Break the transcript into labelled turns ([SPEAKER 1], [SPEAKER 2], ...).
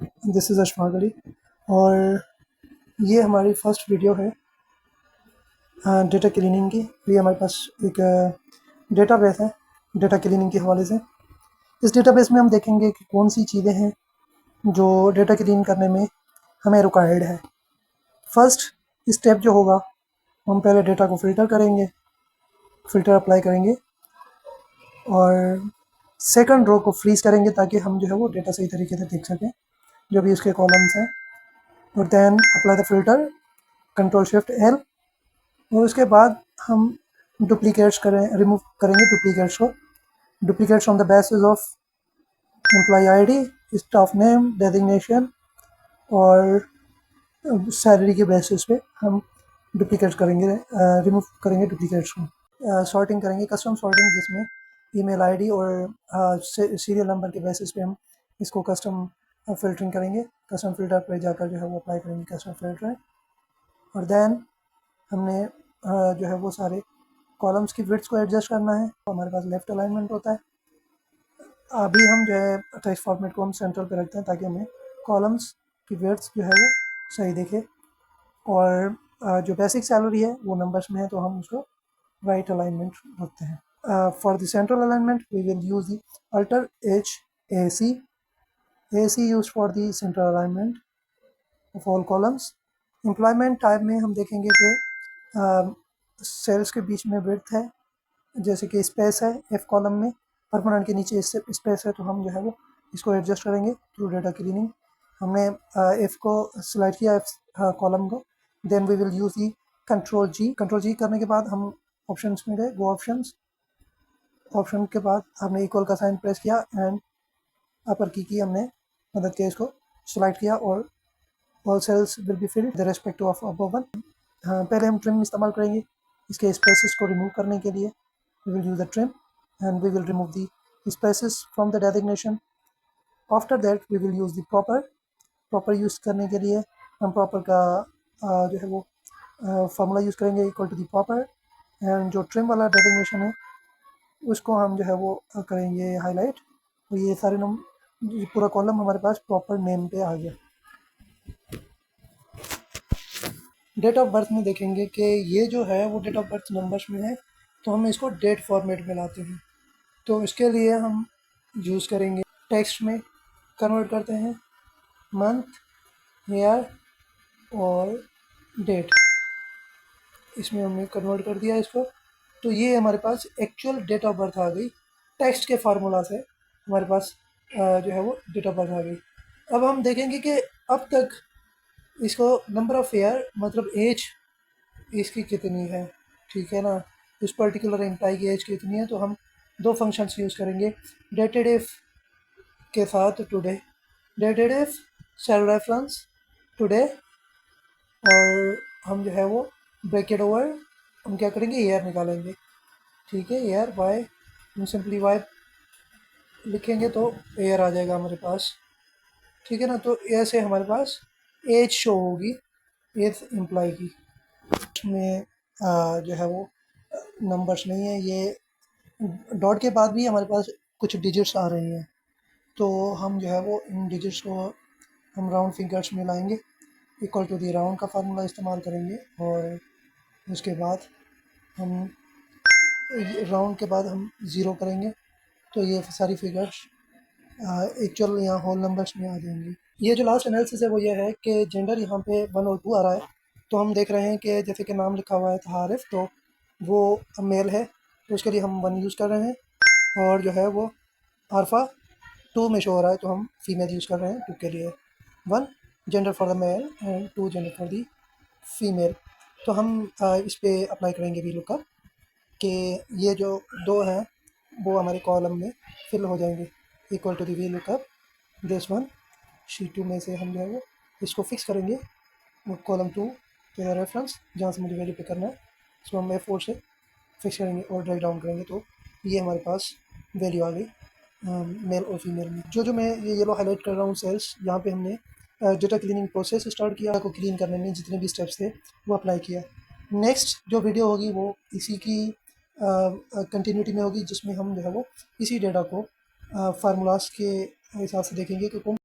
[SPEAKER 1] This is Ashfaq Ali और ये हमारी फर्स्ट वीडियो है डेटा क्लीनिंग की। ये हमारे पास एक डेटाबेस है डेटा क्लीनिंग के हवाले से। इस डेटाबेस में हम देखेंगे कि कौन सी चीज़ें हैं जो डेटा क्लीन करने में हमें रिक्वायर्ड है। फर्स्ट स्टेप जो होगा, हम पहले डेटा को फ़िल्टर करेंगे, फ़िल्टर अप्लाई करेंगे और सेकंड रो को फ्रीज़ करेंगे ताकि हम जो है वो डेटा सही तरीके से देख सकें जो भी उसके कॉलम्स हैं। और then apply the filter, control shift L, और उसके बाद हम रिमूव करेंगे डुप्लीकेट्स को। Duplicates on the basis of employ ID, staff name, designation और सैलरी के बेसिस पे हम डुप्लीकेट्स करेंगे, रिमूव करेंगे डुप्लीकेट्स को। सॉर्टिंग करेंगे, कस्टम सॉर्टिंग, जिसमें ईमेल आईडी और सीरियल नंबर के बेसिस पे हम इसको कस्टम फ़िल्टरिंग करेंगे। कस्टम फ़िल्टर पे जाकर जो है वो अप्लाई करेंगे कस्टम फ़िल्टर। और देन हमने जो है वो सारे कॉलम्स की विड्थ को एडजस्ट करना है। हमारे पास लेफ़्ट अलाइनमेंट होता है। अभी हम जो है टेक्स्ट फॉर्मेट को हम सेंट्रल पे रखते हैं ताकि हमें कॉलम्स की विड्थ जो है वो सही दिखे। और जो बेसिक सैलरी है वो नंबर्स में है तो हम उसको राइट अलाइनमेंट रखते हैं। For the central alignment we will use the alter H A C use for the central alignment of all columns. Employment type में हम देखेंगे कि सेल्स के बीच में विड्थ है, जैसे कि स्पेस है एफ कॉलम में, परमानेंट के नीचे स्पेस है तो हम जो है वो इसको एडजस्ट करेंगे थ्रू डेटा क्लीनिंग। हमने एफ को सिलेक्ट किया, एफ कॉलम को, then we will use the control G करने के बाद हम ऑप्शंस में गए, वो ऑप्शन के बाद हमने इक्वल का साइन प्रेस किया एंड अपर की हमने मदद के इसको सिलेक्ट किया और all cells will be filled the respect of above one. पहले हम ट्रिम इस्तेमाल करेंगे इसके स्पेसेस को रिमूव करने के लिए। we will use the trim and we will remove the spaces from the designation. After that we will use the proper use करने के लिए हम proper का जो है वो फार्मूला यूज़ करेंगे equal to the proper, and जो ट्रिम वाला डेजिग्नेशन है उसको हम जो है वो करेंगे हाईलाइट। तो ये सारे ये पूरा कॉलम हमारे पास प्रॉपर नेम पे आ गया। डेट ऑफ बर्थ में देखेंगे कि ये जो है वो डेट ऑफ बर्थ नंबर्स में है तो हम इसको डेट फॉर्मेट में लाते हैं। तो इसके लिए हम यूज़ करेंगे टेक्स्ट में कन्वर्ट करते हैं मंथ, ईयर और डेट, इसमें हमने कन्वर्ट कर दिया इसको। तो ये हमारे पास एक्चुअल डेट ऑफ बर्थ आ गई। टेक्स्ट के फार्मूला से हमारे पास जो है वो डेट ऑफ बर्थ आ गई। अब हम देखेंगे कि अब तक इसको नंबर ऑफ़ ईयर मतलब एज इसकी कितनी है, ठीक है ना, इस पर्टिकुलर एम्प्लॉय की एज कितनी है। तो हम दो फंक्शंस यूज़ करेंगे डेटेड इफ के साथ today, dated if cell reference today, और हम जो है वो ब्रैकेट ओवर हम क्या करेंगे ईयर निकालेंगे, ठीक है, ईयर वाई, हम सिंपली वाई लिखेंगे तो ईयर आ जाएगा हमारे पास, ठीक है ना। तो ऐसे हमारे पास एज शो होगी एज एम्प्लॉय की। में जो है वो नंबर्स नहीं है, ये डॉट के बाद भी हमारे पास कुछ डिजिट्स आ रही हैं तो हम जो है वो इन डिजिट्स को हम राउंड फिगर्स में लाएंगे, इक्वल टू दी राउंड का फार्मूला इस्तेमाल करेंगे। और उसके बाद हम राउंड के बाद हम ज़ीरो करेंगे तो ये सारी फिगर्स एक्चुअल यहाँ होल नंबर्स में आ जाएंगी। ये जो लास्ट एनालिसिस है वो ये है कि जेंडर यहाँ पे 1 और 2 आ रहा है। तो हम देख रहे हैं कि जैसे कि नाम लिखा हुआ है तारिफ, तो वो मेल है तो उसके लिए हम 1 यूज़ कर रहे हैं। और जो है वो आरफा 2 में शो हो रहा है तो हम फीमेल यूज़ कर रहे हैं 2 के लिए। 1 gender for the male and 2 gender for the female. तो हम इस पर अप्लाई करेंगे वी लुकअप कि ये जो 2 हैं वो हमारे कॉलम में फिल हो जाएंगे, equal to the V lookup this one sheet 2 में से हम जो है वो इसको फिक्स करेंगे वो कॉलम 2 के रेफरेंस जहाँ से मुझे वैल्यू पे करना है, इसको हम F4 से फिक्स करेंगे और ड्रैग डाउन करेंगे तो ये हमारे पास वैल्यू आ गई मेल और फीमेल में। जो मैं ये येलो हाईलाइट कर रहा हूँ सेल्स, यहाँ पे हमने डेटा क्लीनिंग प्रोसेस स्टार्ट किया, को क्लीन करने में जितने भी स्टेप्स थे वो अप्लाई किया। नेक्स्ट जो वीडियो होगी वो इसी की कंटिन्यूटी में होगी जिसमें हम जो है वो इसी डेटा को फार्मूलाज के हिसाब से देखेंगे कि कौन